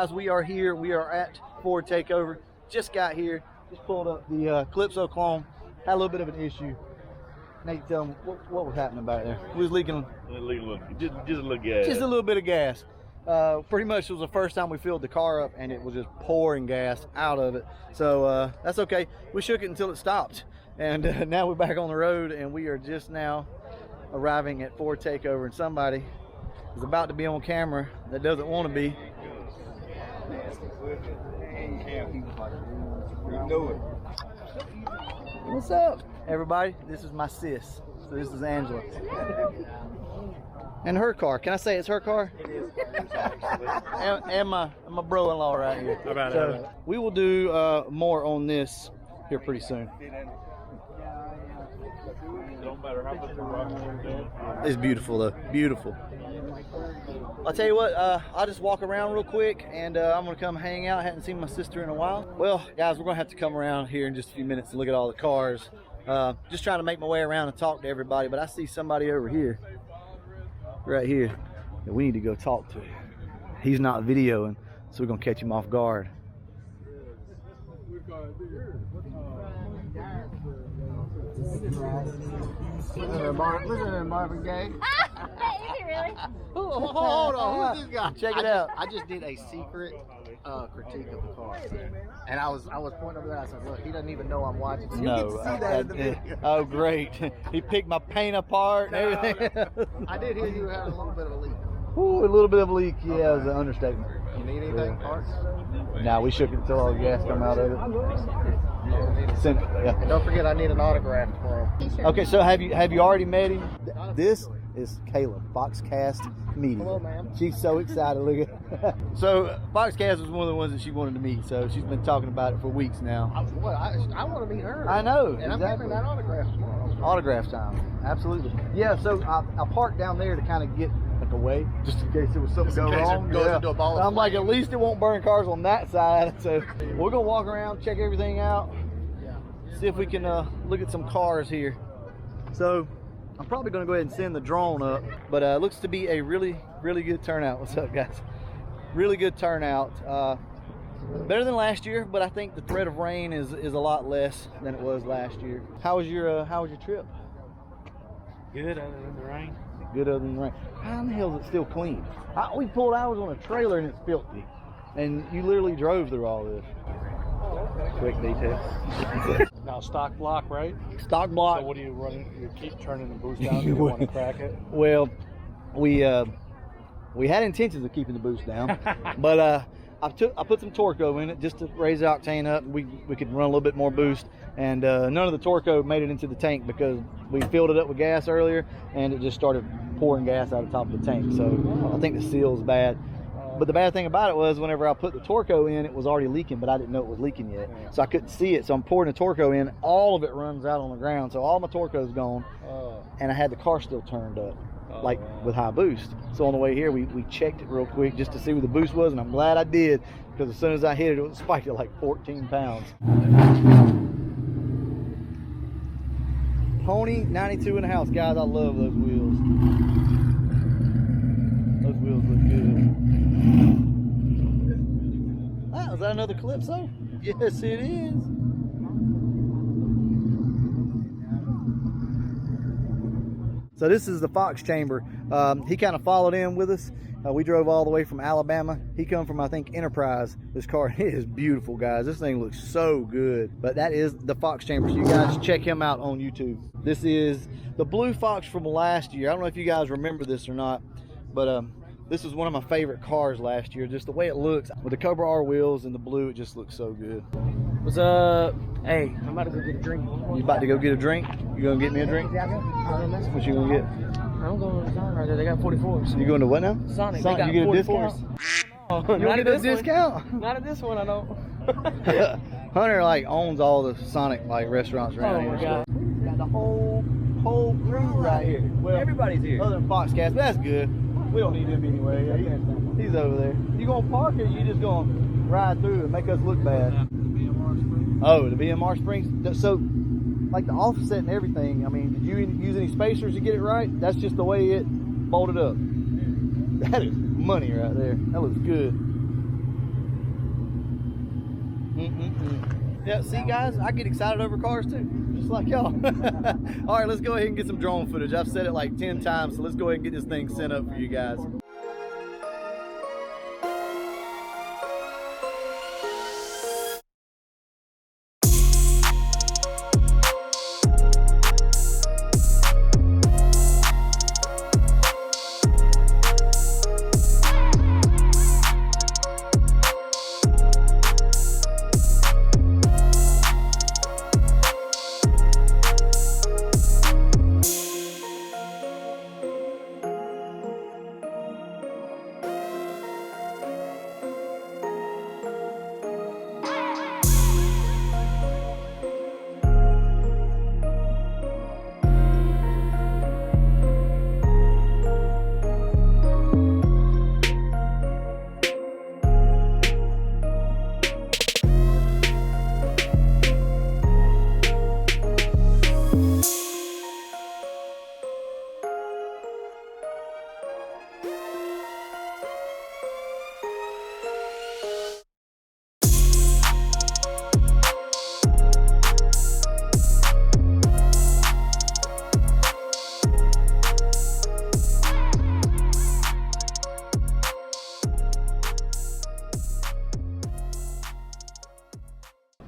guys, we are here. We are at Ford Takeover. Just got here. Just pulled up the Calypso clone. Had a little bit of an issue. Nate, tell them what was happening back there. We was leaking just a little gas. Just a little bit of gas. Pretty much it was the first time we filled the car up and it was just pouring gas out of it. So that's okay. We shook it until it stopped. And now we're back on the road and we are just now arriving at Ford Takeover, and somebody is about to be on camera that doesn't want to be. What's up, everybody? This is my sis. So this is Angela. And her car. Can I say it's her car? It is. and my bro-in-law right here. How about so we will do more on this here pretty soon. Don't matter how much the rock is doing. It's beautiful though. Beautiful. I'll tell you what, I'll just walk around real quick and I'm gonna come hang out. I hadn't seen my sister in a while. Well, guys, we're gonna have to come around here in just a few minutes and look at all the cars. Just trying to make my way around and talk to everybody, but I see somebody over here, right here, that we need to go talk to. He's not videoing, so we're gonna catch him off guard. Listen to Marvin Gaye. Is it really? Hold on, who's this guy? Check it out. I just did a secret critique of the car, and I was pointing over there. I said, "Look, he doesn't even know I'm watching." You No, can see that in the video. oh great. He picked my paint apart and everything. I did hear you had a little bit of a leak. Ooh, a little bit of a leak. Yeah, it was an understatement. You need anything, parts? Nah, we shook it until all the gas come out of it. Yeah. And don't forget, I need an autograph tomorrow. Okay, so have you already met him? This is Kayla, FOXCAST Media. Hello, ma'am. She's so excited. Look at. So FOXCAST was one of the ones that she wanted to meet. So she's been talking about it for weeks now. I want to meet her. I know. And exactly. I'm getting that autograph tomorrow. Autograph time, absolutely. Yeah. So I parked down there to kind of get like away, just in case there was something go wrong. Goes into a ball of I'm like, at least it won't burn cars on that side. So we're gonna walk around, check everything out, see if we can look at some cars here. So I'm probably gonna go ahead and send the drone up, but it looks to be a really good turnout. What's up, guys? Really good turnout. Better than last year, but I think the threat of rain is a lot less than it was last year. How was your trip? Good, other than the rain. Good other than the rain. How in the hell is it still clean? We pulled hours on a trailer and it's filthy. And you literally drove through all this. Quick detail. Now stock block, right? Stock block. So what do you run? You keep turning the boost down. You want to crack it? Well, we had intentions of keeping the boost down, but I put some Torco in it just to raise the octane up. We could run a little bit more boost, and none of the Torco made it into the tank because we filled it up with gas earlier, and it just started pouring gas out of the top of the tank. So I think the seal's bad. But the bad thing about it was whenever I put the Torco in, it was already leaking, but I didn't know it was leaking yet. So I couldn't see it. So I'm pouring the Torco in. All of it runs out on the ground. So all my Torco's gone. And I had the car still turned up, like with high boost. So on the way here, we checked it real quick just to see where the boost was. And I'm glad I did, because as soon as I hit it, it was spiked at like 14 pounds. Pony 92 in the house. Guys, I love those wheels. Those wheels look good. Ah, is that another Calypso? Yes, it is. So this is the Fox chamber. He kind of followed in with us. We drove all the way from Alabama. He come from, I think, Enterprise. This car is beautiful, guys. This thing looks so good. But that is the Fox chamber. So you guys check him out on YouTube. This is the blue Fox from last year. I don't know if you guys remember this or not, but this was one of my favorite cars last year. Just the way it looks with the Cobra R wheels and the blue, it just looks so good. What's up? Hey, I'm about to go get a drink. You about to go get a drink? You gonna get me a drink? What you gonna get? I'm going to Sonic right there. They got 44s. You going to what now? Sonic. Sonic, They got you get a 44s. discount? You don't get a discount? Not at this one, I don't. Hunter like owns all the Sonic like restaurants around here. Oh my God. Got the whole crew right here. Well, Everybody's here. Other than FOXCAST, but that's good. We don't need him anyway. He's over there. You gonna park or you just gonna ride through and make us look bad? Oh, the BMR springs. So, like the offset and everything. I mean, did you use any spacers to get it right? That's just the way it bolted up. That is money right there. That looks good. Yeah, see guys, I get excited over cars too, just like y'all. All right, let's go ahead and get some drone footage. I've said it like 10 times, so let's go ahead and get this thing sent up for you guys.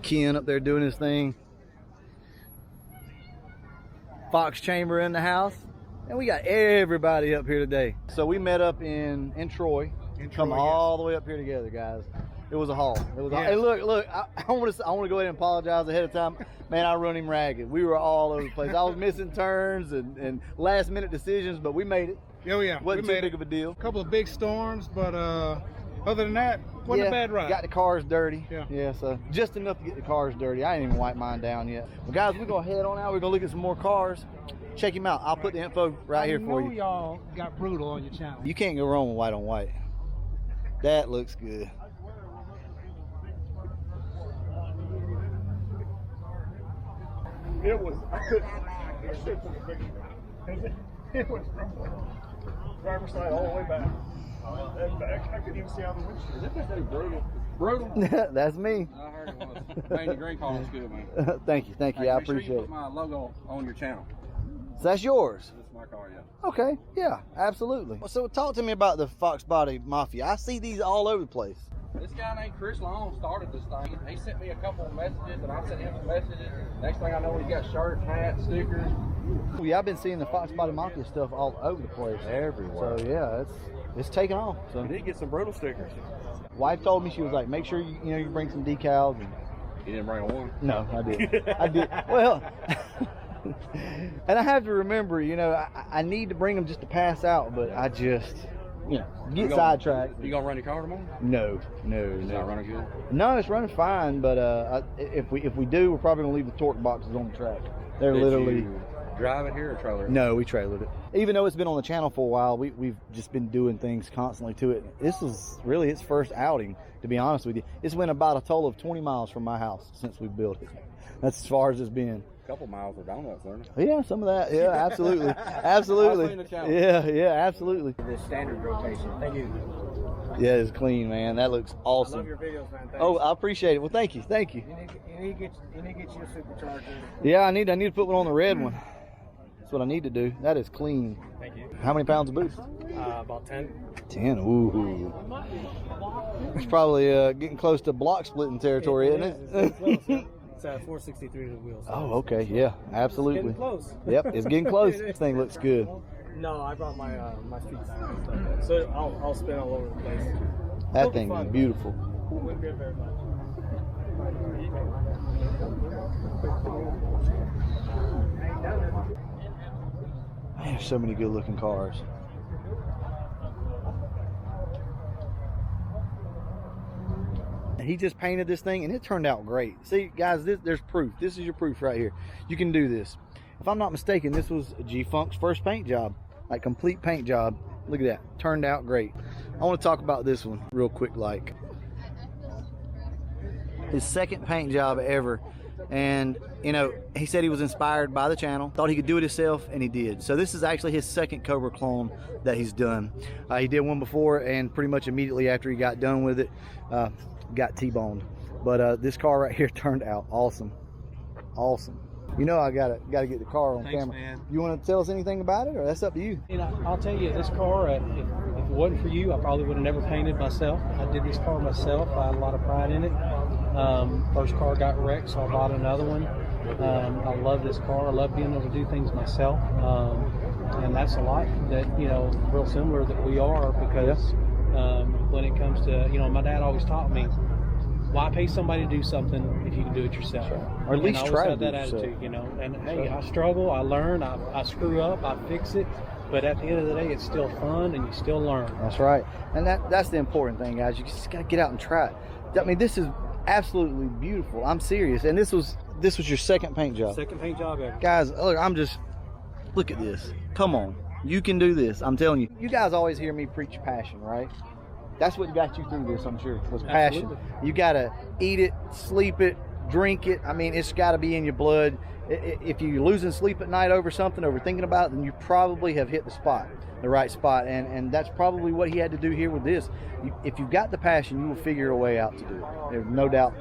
Ken up there doing his thing. Fox Chamber in the house, and we got everybody up here today. So we met up in Troy. Come all the way up here together, guys. It was a haul. It was. Hey, look. I want to go ahead and apologize ahead of time. Man, I run him ragged. We were all over the place. I was missing turns and last minute decisions, but we made it. Oh yeah, Wasn't too big of a deal. A couple of big storms, but other than that, wasn't a bad ride. Got the cars dirty. Yeah. So just enough to get the cars dirty. I didn't even wipe mine down yet. Well, guys, we're gonna head on out. We're gonna look at some more cars. Check him out. I'll put the info right here for you. Y'all got brutal on your channel. You can't go wrong with white on white. That looks good. It was. I should put a picture. It was from driver's side all the way back. And back, I couldn't even see out the windshield. Is that brutal? Brutal? That's me. I heard it was. Man, your green car looks good, man. Thank you. Hey, I make sure appreciate you it. put my logo on your channel. So that's yours. This is my car, yeah. Okay. Yeah, absolutely. So talk to me about the Fox Body Mafia. I see these all over the place. This guy named Chris Long started this thing. He sent me a couple of messages, and I sent him some messages. Next thing I know, he's got shirts, hats, stickers. Yeah, I've been seeing the Fox Body Mafia stuff all over the place. Everywhere. So yeah, it's taking off. So You did get some brutal stickers. wife told me, she was like, make sure you bring some decals. And He didn't bring one. no, I didn't. I did. Well, and I have to remember, I need to bring them just to pass out, but I just, get sidetracked. You gonna run your car tomorrow? No. It's not running good. No, it's running fine, but if we do, we're probably gonna leave the torque boxes on the track. They're Did literally. you drive it here or trailer it? No, we trailered it. Even though it's been on the channel for a while, we've just been doing things constantly to it. This is really its first outing, to be honest with you. It's went about a total of 20 miles from my house since we built it. That's as far as it's been. A couple miles of donuts, aren't it? Yeah, some of that. Yeah, absolutely. Absolutely. I've seen the channel. Yeah, absolutely. The standard rotation. Thank you. Yeah, it's clean, man. That looks awesome. I love your videos, man. Thanks. Oh, I appreciate it. Well, thank you. You need to get you a supercharger. Yeah, I need to put one on the red one. That's what I need to do. That is clean. Thank you. How many pounds of boost? About 10. 10. Ooh. It's probably getting close to block splitting territory, isn't it? It's close, yeah. It's 463 to the wheels. Oh, okay. Yeah, absolutely. Getting close. Yep, it's getting close. This thing looks good. No, I brought my my feet. So I'll spin all over the place. That thing is beautiful. Wouldn't be very much. Man, there's so many good looking cars. He just painted this thing and it turned out great. See, guys, there's proof. This is your proof right here. You can do this. If I'm not mistaken, this was G-Funk's first paint job, like complete paint job. Look at that, turned out great. I want to talk about this one real quick, like his second paint job ever. And he said he was inspired by the channel, thought he could do it himself, and he did. So this is actually his second Cobra clone that he's done. He did one before, and pretty much immediately after he got done with it, got T-boned. But this car right here turned out awesome. Awesome. You know, I gotta get the car on camera. Man. You want to tell us anything about it, or that's up to you? You know, I'll tell you, this car, if it wasn't for you, I probably would have never painted myself. I did this car myself. I had a lot of pride in it. First car got wrecked, so I bought another one. I love this car. I love being able to do things myself. And that's a lot that, you know, real similar that we are, because when it comes to, you know, my dad always taught me, why pay somebody to do something if you can do it yourself? Or at least try to do that it attitude, yourself. you know. And hey, I struggle, I learn, I screw up, I fix it, but at the end of the day, it's still fun and you still learn. That's right, and that's the important thing, guys. You just gotta get out and try it. I mean, this is absolutely beautiful. I'm serious, and this was your second paint job. Second paint job ever. Guys, look at this. Come on, you can do this. I'm telling you. You guys always hear me preach passion, right? That's what got you through this, I'm sure, was passion. Absolutely. You got to eat it, sleep it, drink it. I mean, it's got to be in your blood. If you're losing sleep at night over something, over thinking about it, then you probably have hit the right spot. And that's probably what he had to do here with this. If you've got the passion, you will figure a way out to do it. There's no doubt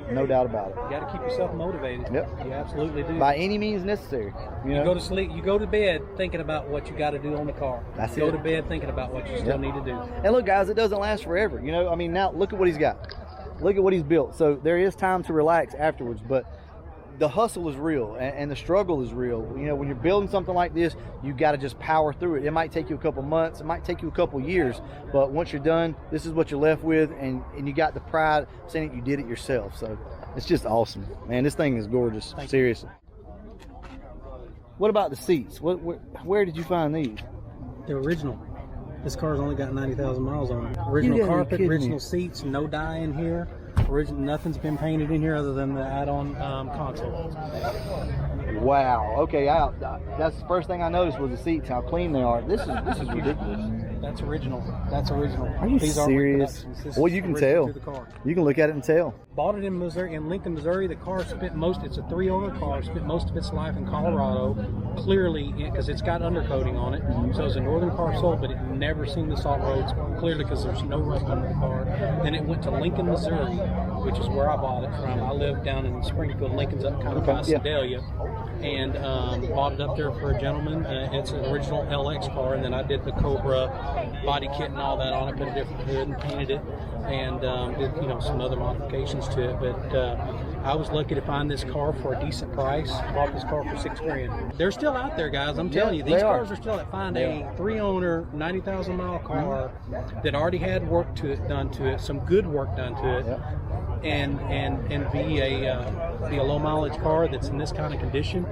about it. You got to keep yourself motivated. Yep. You absolutely do. By any means necessary. You know? Go to sleep, you go to bed thinking about what you got to do on the car. That's Go it. to bed thinking about what you still need to do. And look, guys, it doesn't last forever. You know, I mean, now look at what he's got. Look at what he's built. So there is time to relax afterwards, but the hustle is real and the struggle is real. You know, when you're building something like this, you got to just power through it. It might take you a couple months, it might take you a couple years, but once you're done, this is what you're left with, and you got the pride saying that you did it yourself. So it's just awesome, man. This thing is gorgeous. Seriously. What about the seats? Where did you find these? The original. This car's only got 90,000 miles on it. Original carpet, original seats, no dye in here. Nothing's been painted in here other than the add-on console. Wow. Okay. That's the first thing I noticed was the seats, how clean they are. This is ridiculous. That's original. That's original. Are you These serious? Well, you can tell. You can look at it and tell. Bought it in Missouri, in Lincoln, Missouri. The car it's a 3-owner car, spent most of its life in Colorado, clearly because it's got undercoating on it. So it's a northern car sold, but it never seen the salt roads, clearly because there's no rust under the car. Then it went to Lincoln, Missouri, which is where I bought it from. I live down in Springfield. Lincoln's up kind of by Sedalia. And bought it up there for a gentleman. It's an original LX car, and then I did the Cobra body kit and all that on it, put a different hood and painted it, and did some other modifications to it. But I was lucky to find this car for a decent price. Bought this car for $6,000. They're still out there, guys. I'm telling you, these cars are still at. Find a 3-owner, 90,000 mile car that already had work done to it, some good work done to it. And be a low mileage car that's in this kind of condition.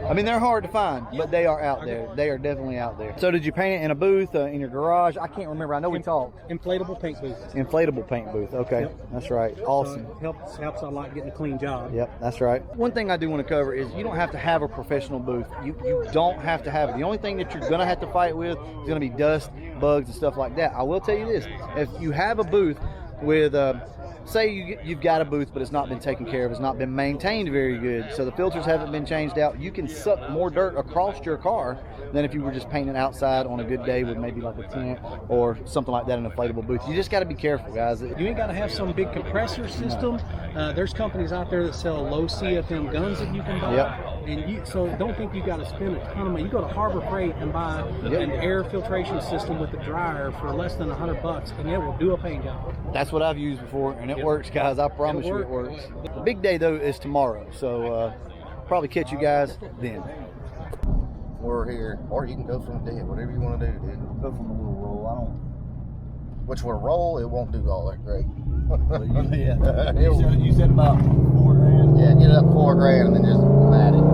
I mean, they're hard to find, but they are out there. They are definitely out there. So did you paint it in a booth, in your garage? I can't remember. I know we talked. Inflatable paint booth. Inflatable paint booth. Okay, that's right. Awesome. Helps a lot getting a clean job. Yep, that's right. One thing I do want to cover is you don't have to have a professional booth. You don't have to have it. The only thing that you're going to have to fight with is going to be dust, bugs, and stuff like that. I will tell you this. If you have a booth with say you've got a booth, but it's not been taken care of, it's not been maintained very good, so the filters haven't been changed out, you can suck more dirt across your car than if you were just painting outside on a good day with maybe like a tent or something like that, an inflatable booth. You just got to be careful, guys. You ain't got to have some big compressor system. There's companies out there that sell low CFM guns that you can buy. And so don't think you got to spend a ton of money. You go to Harbor Freight and buy an air filtration system with a dryer for less than $100, and it will do a paint job. That's what I've used before, and it works, guys. I promise you it works. The big day, though, is tomorrow, so probably catch you guys then. We're here, or you can go from the dead, whatever you want to do, dude. Go from a little roll. I don't. Which will roll, it won't do all that great. You said about $4,000. Yeah, get it up $4,000 and then just mat it.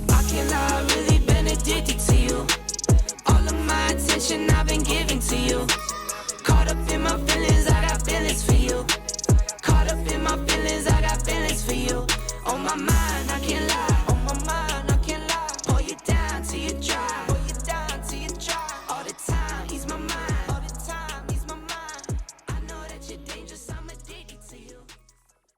I cannot really been addicted to you. All of my attention I've been